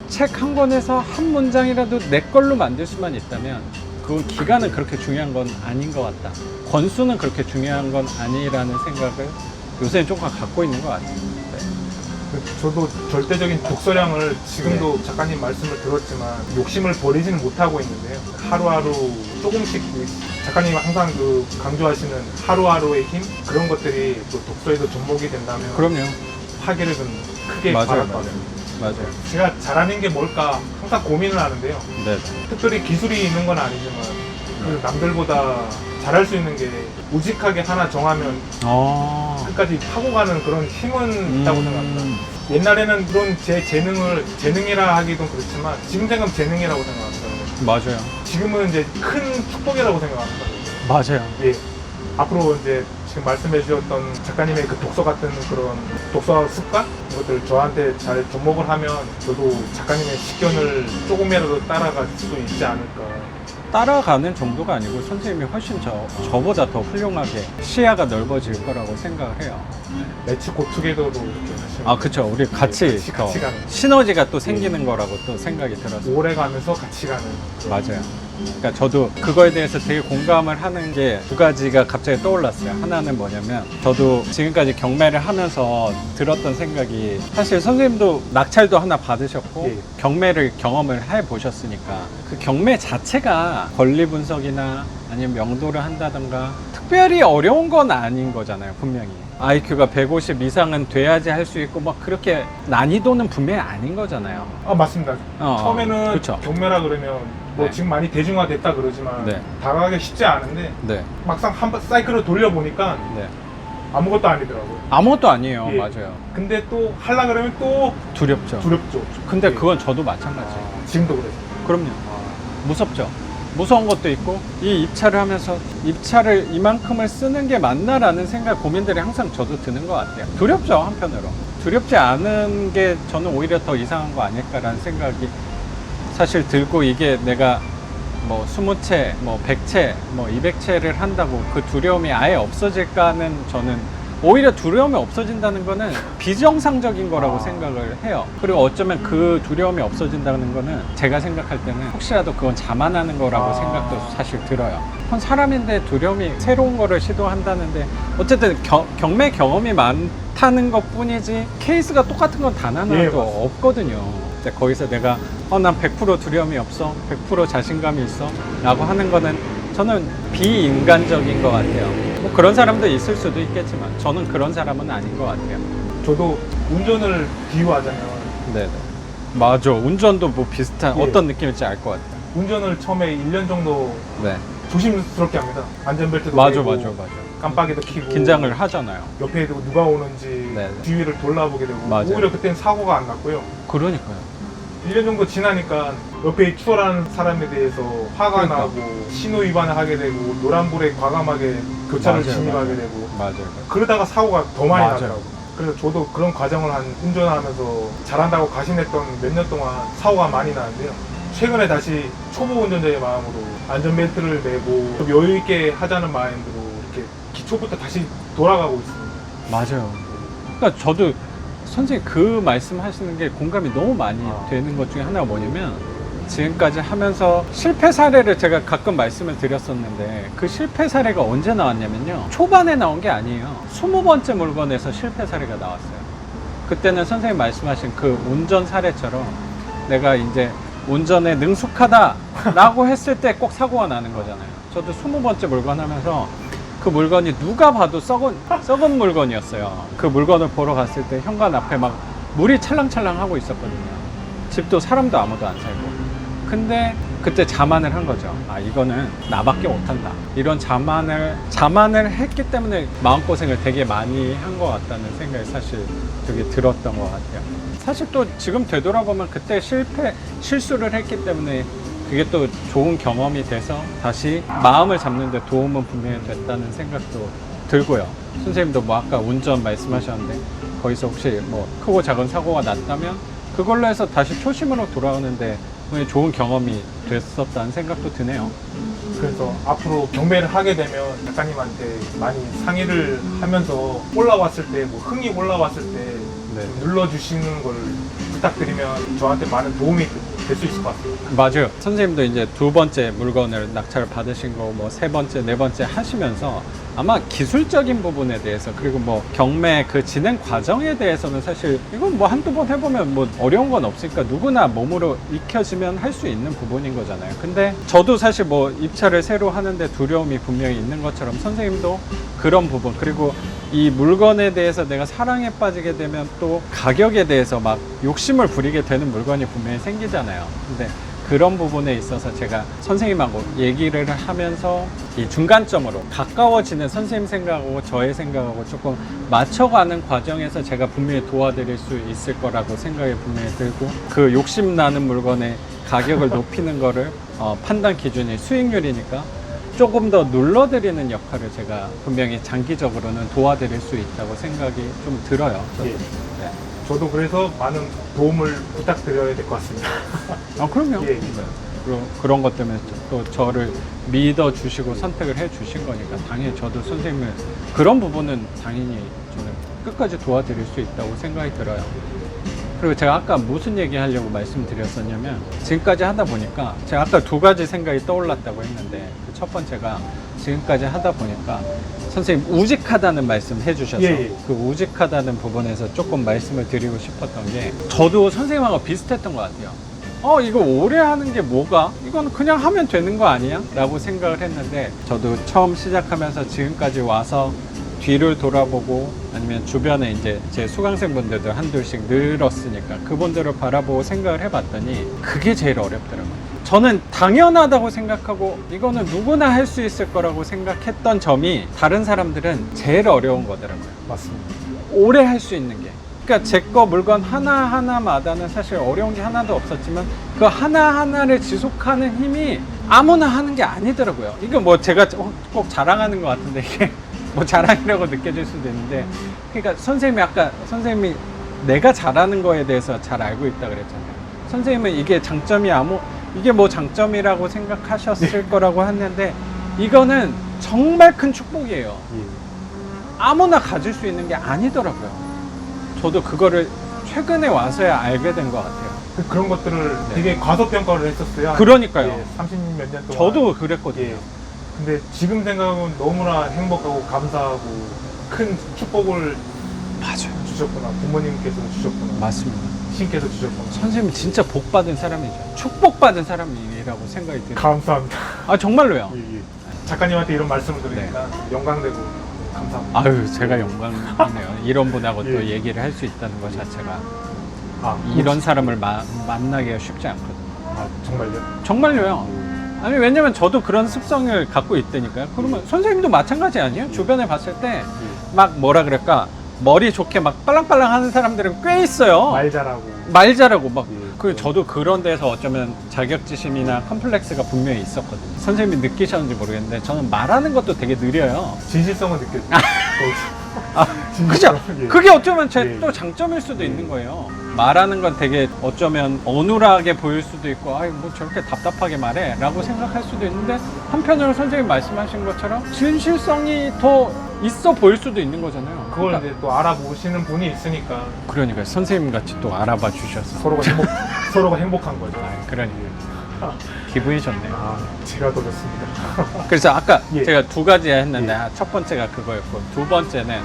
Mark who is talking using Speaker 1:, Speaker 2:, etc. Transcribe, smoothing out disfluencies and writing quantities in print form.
Speaker 1: 책 한 권에서 한 문장이라도 내 걸로 만들 수만 있다면 그 기간은 그렇게 중요한 건 아닌 것 같다. 권수는 그렇게 중요한 건 아니라는 생각을 요새는 조금 갖고 있는 것 같아요. 네.
Speaker 2: 저도 절대적인 독서량을 지금도 작가님 말씀을 들었지만 욕심을 버리지는 못하고 있는데요. 하루하루 조금씩 작가님이 항상 그 강조하시는 하루하루의 힘 그런 것들이 또 독서에도 접목이 된다면
Speaker 1: 그럼요.
Speaker 2: 파괴를 좀 크게
Speaker 1: 맞아요,
Speaker 2: 바랄 것 같아요.
Speaker 1: 맞아요.
Speaker 2: 제가 잘하는 게 뭘까 항상 고민을 하는데요.
Speaker 1: 네.
Speaker 2: 특별히 기술이 있는 건 아니지만 그 남들보다 잘할 수 있는 게 우직하게 하나 정하면 끝까지 파고 가는 그런 힘은 있다고 생각합니다. 옛날에는 그런 제 재능이라 하기도 그렇지만 지금 생각하면 재능이라고 생각합니다.
Speaker 1: 맞아요.
Speaker 2: 지금은 이제 큰 축복이라고 생각합니다.
Speaker 1: 맞아요.
Speaker 2: 예. 앞으로 이제 지금 말씀해 주셨던 작가님의 그 독서 같은 그런 독서 습관? 이것들 저한테 잘 접목을 하면 저도 작가님의 식견을 조금이라도 따라갈 수 있지 않을까.
Speaker 1: 따라가는 정도가 아니고 선생님이 훨씬 저보다 더 훌륭하게 시야가 넓어질 거라고 생각을 해요.
Speaker 2: 매치 고투게더로 이렇게 하시는
Speaker 1: 아, 그쵸. 우리 같이
Speaker 2: 같이 가는.
Speaker 1: 시너지가 또 생기는 거라고 또 생각이 들어서.
Speaker 2: 오래 가면서 같이 가는.
Speaker 1: 맞아요. 그러니까 저도 그거에 대해서 되게 공감을 하는 게 두 가지가 갑자기 떠올랐어요. 하나는 뭐냐면 저도 지금까지 경매를 하면서 들었던 생각이 사실 선생님도 낙찰도 하나 받으셨고
Speaker 2: 예.
Speaker 1: 경매를 경험을 해 보셨으니까 그 경매 자체가 권리 분석이나 아니면 명도를 한다던가 특별히 어려운 건 아닌 거잖아요. 분명히 IQ가 150 이상은 돼야지 할 수 있고 막 그렇게 난이도는 분명히 아닌 거잖아요.
Speaker 2: 아 맞습니다. 처음에는
Speaker 1: 그쵸.
Speaker 2: 경매라 그러면 뭐
Speaker 1: 네.
Speaker 2: 지금 많이 대중화됐다 그러지만
Speaker 1: 네.
Speaker 2: 다가가기 쉽지 않은데
Speaker 1: 네,
Speaker 2: 막상 한 사이클을 돌려보니까
Speaker 1: 네.
Speaker 2: 아무것도 아니더라고요.
Speaker 1: 아무것도 아니에요.
Speaker 2: 예.
Speaker 1: 맞아요.
Speaker 2: 근데 또 하려 그러면 또
Speaker 1: 두렵죠.
Speaker 2: 두렵죠.
Speaker 1: 근데
Speaker 2: 예.
Speaker 1: 그건 저도 마찬가지예요.
Speaker 2: 지금도 그래요.
Speaker 1: 그럼요. 무섭죠. 무서운 것도 있고 이 입찰을 하면서 입찰을 이만큼을 쓰는 게 맞나라는 생각 고민들이 항상 저도 드는 것 같아요. 두렵죠. 한편으로 두렵지 않은 게 저는 오히려 더 이상한 거 아닐까라는 생각이 사실 들고 이게 내가 뭐 20채, 뭐 100채, 뭐 200채를 한다고 그 두려움이 아예 없어질까는 저는 오히려 두려움이 없어진다는 거는 비정상적인 거라고 생각을 해요. 그리고 어쩌면 그 두려움이 없어진다는 거는 제가 생각할 때는 혹시라도 그건 자만하는 거라고 생각도 사실 들어요. 한 사람인데 두려움이 새로운 거를 시도한다는데 어쨌든 경매 경험이 많다는 것 뿐이지 케이스가 똑같은 건 단 하나도
Speaker 2: 예,
Speaker 1: 없거든요. 근데 거기서 내가 난 100% 두려움이 없어, 100% 자신감이 있어 라고 하는 거는 저는 비인간적인 것 같아요. 뭐 그런 사람도 있을 수도 있겠지만 저는 그런 사람은 아닌 것 같아요.
Speaker 2: 저도 운전을 비유하자면
Speaker 1: 네네. 맞아. 운전도 뭐 비슷한
Speaker 2: 예.
Speaker 1: 어떤 느낌일지 알 것 같아요.
Speaker 2: 운전을 처음에 1년 정도
Speaker 1: 네.
Speaker 2: 조심스럽게 합니다. 안전벨트도
Speaker 1: 맞아,
Speaker 2: 매고
Speaker 1: 맞아, 맞아.
Speaker 2: 깜빡이도 켜고
Speaker 1: 긴장을 하잖아요.
Speaker 2: 옆에 누가 오는지
Speaker 1: 네네.
Speaker 2: 뒤위를 돌아보게 되고
Speaker 1: 맞아요.
Speaker 2: 오히려 그때는 사고가 안 났고요.
Speaker 1: 그러니까요.
Speaker 2: 1년 정도 지나니까 옆에 추월하는 사람에 대해서 화가
Speaker 1: 그러니까.
Speaker 2: 나고 신호 위반을 하게 되고 노란불에 과감하게 교차를
Speaker 1: 맞아요,
Speaker 2: 진입하게
Speaker 1: 맞아요.
Speaker 2: 되고
Speaker 1: 맞아요.
Speaker 2: 그러다가 사고가 더 많이
Speaker 1: 맞아요.
Speaker 2: 나더라고요. 그래서 저도 그런 과정을 한 운전하면서 잘한다고 가신했던 몇 년 동안 사고가 많이 나는데요. 최근에 다시 초보 운전자의 마음으로 안전벨트를 매고 좀 여유 있게 하자는 마인드로 이렇게 기초부터 다시 돌아가고 있습니다.
Speaker 1: 맞아요. 그러니까 저도 선생님 그 말씀 하시는 게 공감이 너무 많이 되는 것 중에 하나가 뭐냐면 지금까지 하면서 실패 사례를 제가 가끔 말씀을 드렸었는데 그 실패 사례가 언제 나왔냐면요. 초반에 나온 게 아니에요. 20번째 물건에서 실패 사례가 나왔어요. 그때는 선생님 말씀하신 그 운전 사례처럼 내가 이제 운전에 능숙하다 라고 했을 때 꼭 사고가 나는 거잖아요. 저도 20번째 물건 하면서 그 물건이 누가 봐도 썩은 물건이었어요. 그 물건을 보러 갔을 때 현관 앞에 막 물이 찰랑찰랑 하고 있었거든요. 집도 사람도 아무도 안 살고. 근데 그때 자만을 한 거죠. 아, 이거는 나밖에 못한다. 이런 자만을 했기 때문에 마음고생을 되게 많이 한 것 같다는 생각이 사실 되게 들었던 것 같아요. 사실 또 지금 되돌아보면 그때 실수를 했기 때문에 그게 또 좋은 경험이 돼서 다시 마음을 잡는 데 도움은 분명히 됐다는 생각도 들고요. 선생님도 뭐 아까 운전 말씀하셨는데 거기서 혹시 뭐 크고 작은 사고가 났다면 그걸로 해서 다시 초심으로 돌아오는데 좋은 경험이 됐었다는 생각도 드네요.
Speaker 2: 그래서 앞으로 경매를 하게 되면 작가님한테 많이 상의를 하면서 올라왔을 때, 뭐 흥이 올라왔을 때
Speaker 1: 네.
Speaker 2: 좀 눌러주시는 걸 부탁드리면 저한테 많은 도움이 될 수 있을 것 같습니다.
Speaker 1: 맞아요. 선생님도 이제 두 번째 물건을 낙찰을 받으신 거, 뭐 세 번째, 네 번째 하시면서 아마 기술적인 부분에 대해서 그리고 뭐 경매 그 진행 과정에 대해서는 사실 이건 뭐 한두 번 해보면 뭐 어려운 건 없으니까 누구나 몸으로 익혀지면 할 수 있는 부분인 거잖아요. 근데 저도 사실 뭐 입찰을 새로 하는데 두려움이 분명히 있는 것처럼 선생님도 그런 부분, 그리고 이 물건에 대해서 내가 사랑에 빠지게 되면 또 가격에 대해서 막 욕심을 부리게 되는 물건이 분명히 생기잖아요. 근데 그런 부분에 있어서 제가 선생님하고 얘기를 하면서 이 중간점으로 가까워지는 선생님 생각하고 저의 생각하고 조금 맞춰가는 과정에서 제가 분명히 도와드릴 수 있을 거라고 생각이 분명히 들고, 그 욕심나는 물건의 가격을 높이는 거를 판단 기준이 수익률이니까 조금 더 눌러드리는 역할을 제가 분명히 장기적으로는 도와드릴 수 있다고 생각이 좀 들어요. 저도.
Speaker 2: 예.
Speaker 1: 네.
Speaker 2: 저도 그래서 많은 도움을 부탁드려야 될 것 같습니다.
Speaker 1: 그럼요.
Speaker 2: 예.
Speaker 1: 그런 것 때문에 또 저를 믿어 주시고 선택을 해 주신 거니까 당연히 저도 선생님을 그런 부분은 당연히 저는 끝까지 도와드릴 수 있다고 생각이 들어요. 그리고 제가 아까 무슨 얘기 하려고 말씀드렸었냐면, 지금까지 하다 보니까 제가 아까 두 가지 생각이 떠올랐다고 했는데, 그 첫 번째가 지금까지 하다 보니까 선생님 우직하다는 말씀 해주셔서
Speaker 2: 예.
Speaker 1: 그 우직하다는 부분에서 조금 말씀을 드리고 싶었던 게, 저도 선생님하고 비슷했던 것 같아요. 이거 오래 하는 게 뭐가? 이건 그냥 하면 되는 거 아니야? 라고 생각을 했는데, 저도 처음 시작하면서 지금까지 와서 뒤를 돌아보고 아니면 주변에 이제 제 수강생분들도 한둘씩 늘었으니까 그분들을 바라보고 생각을 해봤더니 그게 제일 어렵더라고요. 저는 당연하다고 생각하고 이거는 누구나 할 수 있을 거라고 생각했던 점이 다른 사람들은 제일 어려운 거더라고요.
Speaker 2: 맞습니다.
Speaker 1: 오래 할 수 있는 게. 그러니까 제 거 물건 하나하나마다는 사실 어려운 게 하나도 없었지만 그 하나하나를 지속하는 힘이 아무나 하는 게 아니더라고요. 이거 뭐 제가 꼭 자랑하는 것 같은데 이게 뭐 자랑이라고 느껴질 수도 있는데, 그러니까 선생님이 아까 선생님이 내가 잘하는 거에 대해서 잘 알고 있다 그랬잖아요. 선생님은 이게 장점이 이게 뭐 장점이라고 생각하셨을 거라고 했는데 이거는 정말 큰 축복이에요.
Speaker 2: 예.
Speaker 1: 아무나 가질 수 있는 게 아니더라고요. 저도 그거를 최근에 와서야 알게 된 것 같아요.
Speaker 2: 그런 것들을
Speaker 1: 네.
Speaker 2: 되게 과소평가를 했었어요.
Speaker 1: 그러니까요.
Speaker 2: 30몇 년 동안.
Speaker 1: 저도 그랬거든요.
Speaker 2: 예. 근데 지금 생각하면 너무나 행복하고 감사하고 큰 축복을
Speaker 1: 맞아요.
Speaker 2: 주셨구나. 부모님께서 주셨구나.
Speaker 1: 맞습니다.
Speaker 2: 신께서 주셨구나.
Speaker 1: 선생님이 진짜 복 받은 사람이죠. 축복받은 사람이라고 생각이 들어요.
Speaker 2: 감사합니다.
Speaker 1: 정말로요.
Speaker 2: 예, 예. 작가님한테 이런 말씀을 드리니까 영광되고 감사합니다.
Speaker 1: 아유, 제가 영광이네요. 이런 분하고 또
Speaker 2: 예.
Speaker 1: 얘기를 할 수 있다는 것 자체가
Speaker 2: 아,
Speaker 1: 이런 사람을 만나기가 쉽지 않거든요.
Speaker 2: 정말요?
Speaker 1: 정말로요. 아니, 왜냐면 저도 그런 습성을 갖고 있다니까요. 그러면 선생님도 마찬가지 아니에요? 주변에 봤을 때 막 뭐라 그럴까, 머리 좋게 막 빨랑빨랑 하는 사람들은 꽤 있어요. 말 잘하고 막.
Speaker 2: 예.
Speaker 1: 그 저도 그런 데서 어쩌면 자격지심이나 컴플렉스가 분명히 있었거든요. 선생님이 느끼셨는지 모르겠는데 저는 말하는 것도 되게 느려요.
Speaker 2: 진실성은 느껴져요.
Speaker 1: 그죠?
Speaker 2: 예.
Speaker 1: 그게 어쩌면 제
Speaker 2: 예.
Speaker 1: 또 장점일 수도 있는 거예요. 말하는 건 되게 어쩌면 어눌하게 보일 수도 있고, 뭐 저렇게 답답하게 말해 라고 생각할 수도 있는데, 한편으로 선생님 말씀하신 것처럼 진실성이 더 있어 보일 수도 있는 거잖아요.
Speaker 2: 그걸
Speaker 1: 그러니까,
Speaker 2: 이제 또 알아보시는 분이 있으니까
Speaker 1: 그러니까 선생님 같이 또 알아봐 주셔서
Speaker 2: 서로가 행복한 거죠.
Speaker 1: 그러니까 기분이 좋네요.
Speaker 2: 제가 더 좋습니다.
Speaker 1: 그래서 아까
Speaker 2: 예.
Speaker 1: 제가 두 가지 했는데
Speaker 2: 예.
Speaker 1: 첫 번째가 그거였고, 두 번째는